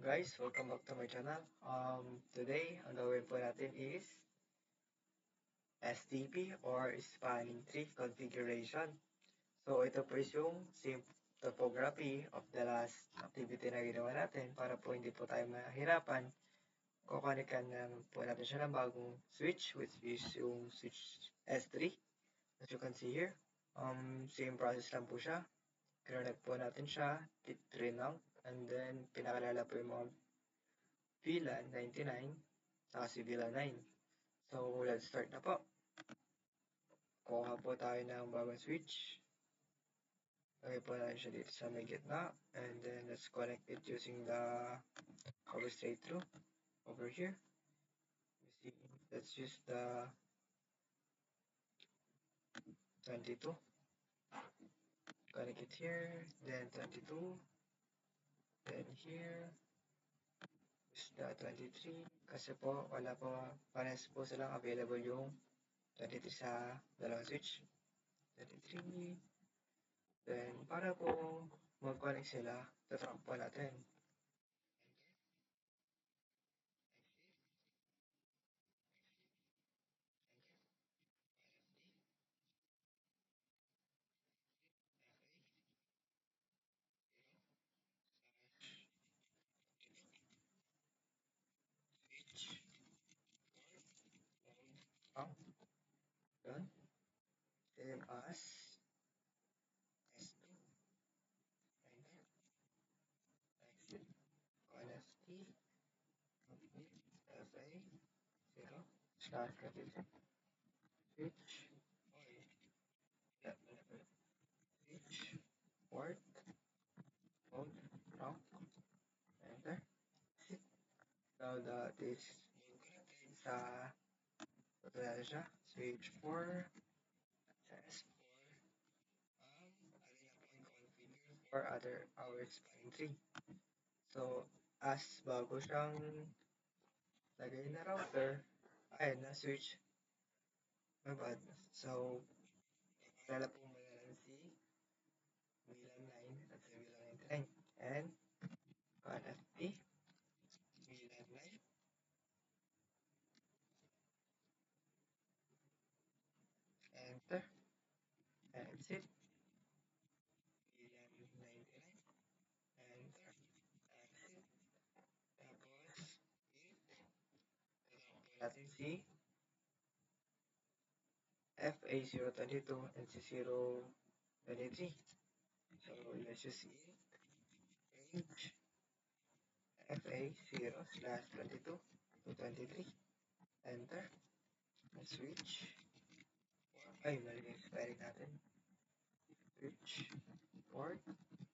guys, welcome back to my channel. Today, ang gawin po natin is STP or Spanning Tree Configuration. So, ito po is yung same topography of the last activity na ginawa natin para po hindi po tayo mahirapan. Kukonikan na po natin siya ng bagong switch, which is yung switch S3. As you can see here, same process lang po siya. Connect po natin siya, trinang, and then pinakalala po yung mga VLAN 99 saka si VLAN 9. So, let's start na po. Kuha po tayo ng bagong switch. Lagay po natin siya dito sa may gitna. And then, let's connect it using the cover straight through over here. You see, let's use the 22. Connect it here, then 22. Then here, use the 23. Kasi po, wala po, parehas po silang available yung 23 sa dalawang switch. 23. Then, para po mag-connect sila, tatrack po natin. Switch. Up. Done. Same as S2. Enter. Exit. NST. FA. 0. Start condition. Switch. Switch. Port. Mode. Route. Enter. Now that is sa pagkakala siya. Switch 4. For other hours spanning tree. So, as bago siyang lagay na router, ayun na switch. My bad. So, kilala po muna lang si VLAN 9 at si VLAN 99. And, NFP, VLAN 9, enter, exit, VLAN 99, enter, exit, tapos, natin si FA022 and C023. So, let's just see range FA0/22 to 23. Enter. Switch. Ay, mali yung spelling natin. Switch. Port.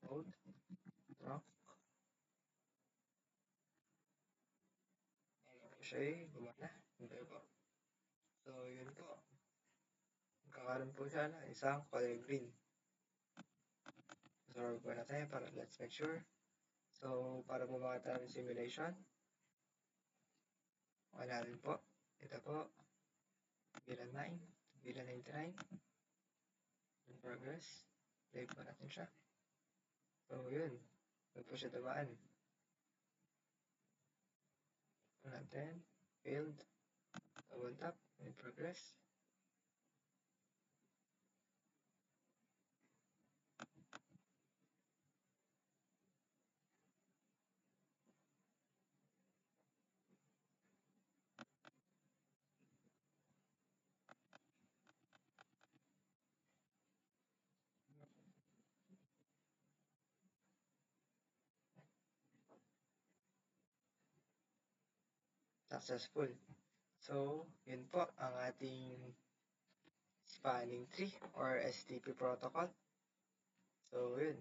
Mode. Rock. Siya ay gumana. Hindi po. So, yun po. Kakaroon po siya na isang color green. So, po natin para let's make sure. So, para po makita ng simulation, wala rin po. Ito po. VLAN 9. VLAN 99. In progress. Play po natin siya. So, yun. Doon po siya dumaan. Natin. Failed. Double tap. In progress. Successful. So, yun po ang ating spanning tree or STP protocol. So, yun.